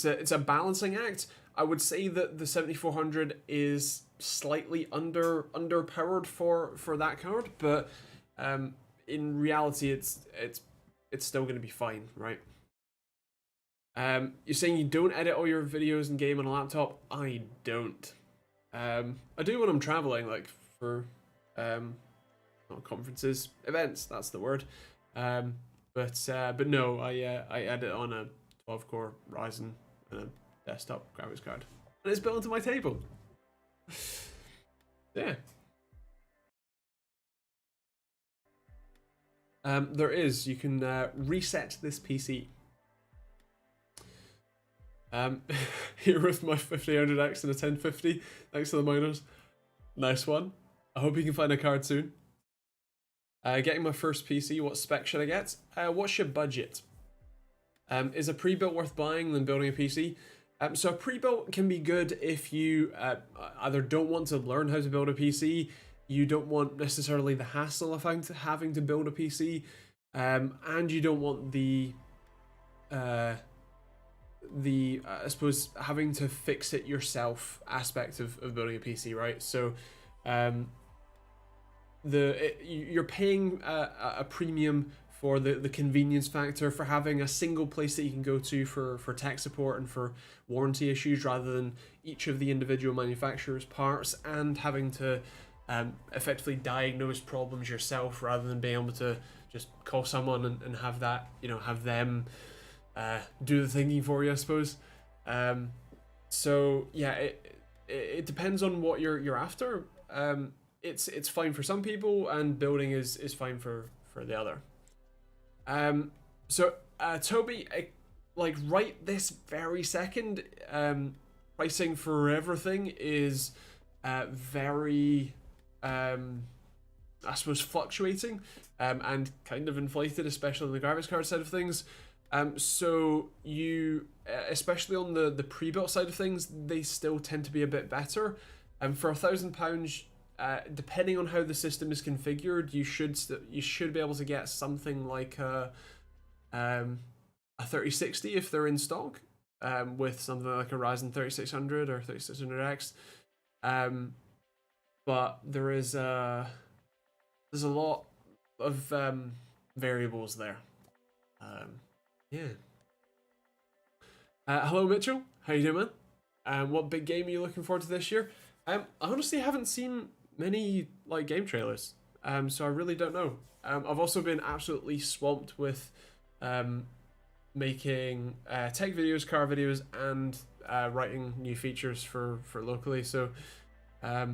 a balancing act. I would say that the 7400 is slightly underpowered for that card, but in reality, it's still going to be fine, right? You're saying you don't edit all your videos and game on a laptop? I don't. I do when I'm traveling, like for not conferences, events. That's the word. But no, I edit on a 12-core Ryzen and a desktop graphics card, and it's built into my table. Yeah. There is. You can reset this PC. Here with my 5000X and a 1050. Thanks to the miners. Nice one. I hope you can find a card soon. Getting my first PC. What spec should I get? What's your budget? Is a pre-built worth buying than building a PC? So a pre-built can be good if you either don't want to learn how to build a PC, you don't want necessarily the hassle of having to build a PC, and you don't want the I suppose having to fix it yourself aspect of building a PC, right? So you're paying a premium for the convenience factor, for having a single place that you can go to for tech support and for warranty issues, rather than each of the individual manufacturer's parts, and having to effectively diagnose problems yourself, rather than being able to just call someone and have that, have them do the thinking for you, I suppose. So yeah, it depends on what you're after. It's fine for some people, and building is fine for the other. So Toby, like right this very second, pricing for everything is very I suppose fluctuating, and kind of inflated, especially on the graphics card side of things. So you, especially on the pre-built side of things, they still tend to be a bit better. For £1,000, depending on how the system is configured, you should be able to get something like a 3060 if they're in stock, with something like a Ryzen 3600 or 3600X. But there's a lot of variables there. Yeah. Hello Mitchell, how you doing, man? What big game are you looking forward to this year? I honestly haven't seen many like game trailers. So I really don't know. I've also been absolutely swamped with making tech videos, car videos, and writing new features for locally. So I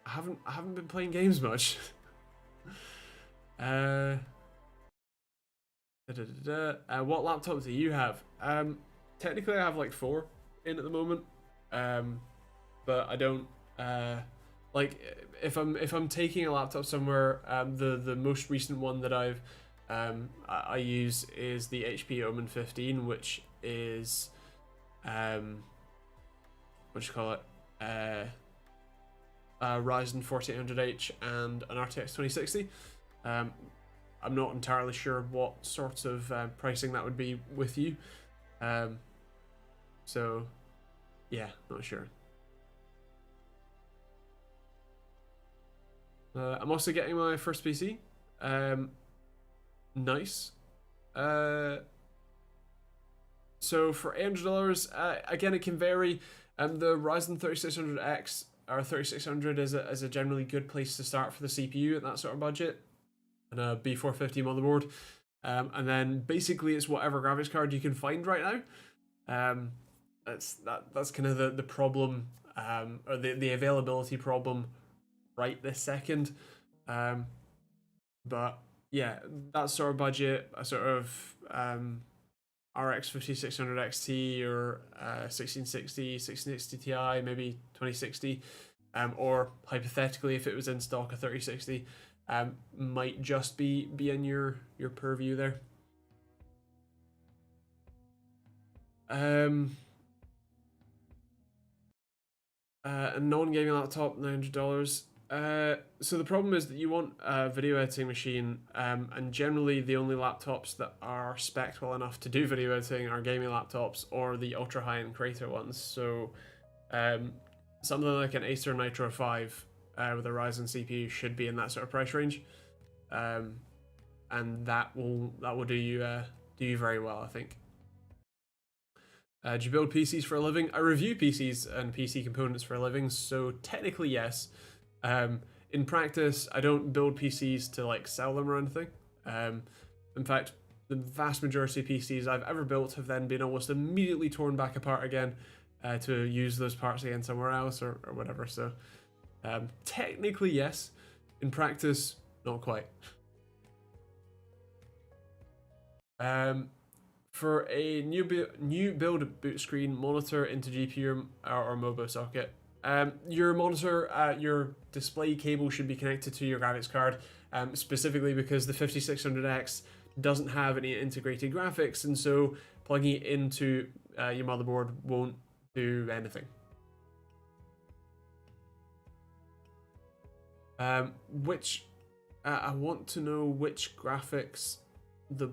haven't been playing games much. What laptop do you have? Technically, I have like 4 in at the moment, but I don't like if I'm taking a laptop somewhere. The most recent one that I use is the HP Omen 15, which is what do you call it? Ryzen 4800H and an RTX 2060. I'm not entirely sure what sort of pricing that would be with you. So, yeah, not sure. I'm also getting my first PC. Nice. So for $800, again, it can vary. The Ryzen 3600X or 3600 is a generally good place to start for the CPU at that sort of budget, and a B450 motherboard. And then basically it's whatever graphics card you can find right now. That's kind of the problem, or the availability problem right this second. But yeah, that sort of budget, a sort of RX 5600 XT or 1660, 1660 Ti, maybe 2060, or hypothetically, if it was in stock, a 3060, might just be in your purview there. A non-gaming laptop, $900. So the problem is that you want a video editing machine, and generally the only laptops that are spec'd well enough to do video editing are gaming laptops or the ultra high-end creator ones. So something like an Acer Nitro 5 with a Ryzen CPU should be in that sort of price range, and that will do you very well, I think. Do you build PCs for a living? I review PCs and PC components for a living, so technically yes. In practice, I don't build PCs to like sell them or anything. In fact, the vast majority of PCs I've ever built have then been almost immediately torn back apart again to use those parts again somewhere else or whatever. So technically yes. In practice, not quite. For a new build boot screen, monitor into GPU or MOBO socket. Your monitor, your display cable should be connected to your graphics card, specifically because the 5600X doesn't have any integrated graphics, and so plugging it into your motherboard won't do anything. I want to know which graphics the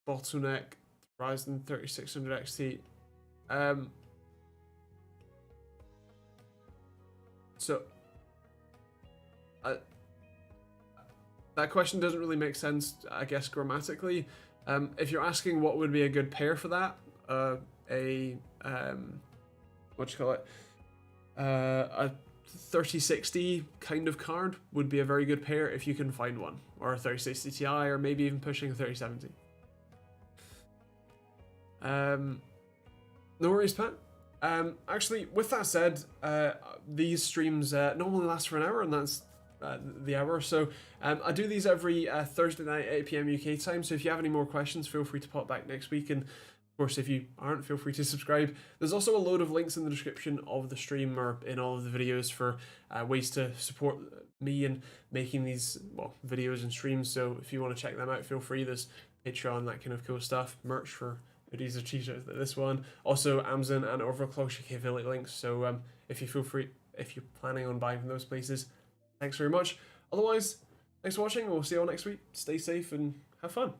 bottleneck Ryzen 3600 XT. So that question doesn't really make sense, I guess, grammatically. If you're asking what would be a good pair for that, what you call it, a 3060 kind of card would be a very good pair if you can find one, or a 3060 Ti, or maybe even pushing a 3070. No worries, Pat. Actually, with that said, these streams normally last for an hour, and that's the hour. So I do these every Thursday night at 8 PM UK time. So if you have any more questions, feel free to pop back next week. And of course, if you aren't, feel free to subscribe. There's also a load of links in the description of the stream or in all of the videos for ways to support me in making these videos and streams. So if you want to check them out, feel free. There's Patreon, that kind of cool stuff, merch for hoodies or t-shirts like this one. Also Amazon and Overclock UK affiliate links. So if you're planning on buying from those places, thanks very much. Otherwise, thanks for watching. We'll see you all next week. Stay safe and have fun.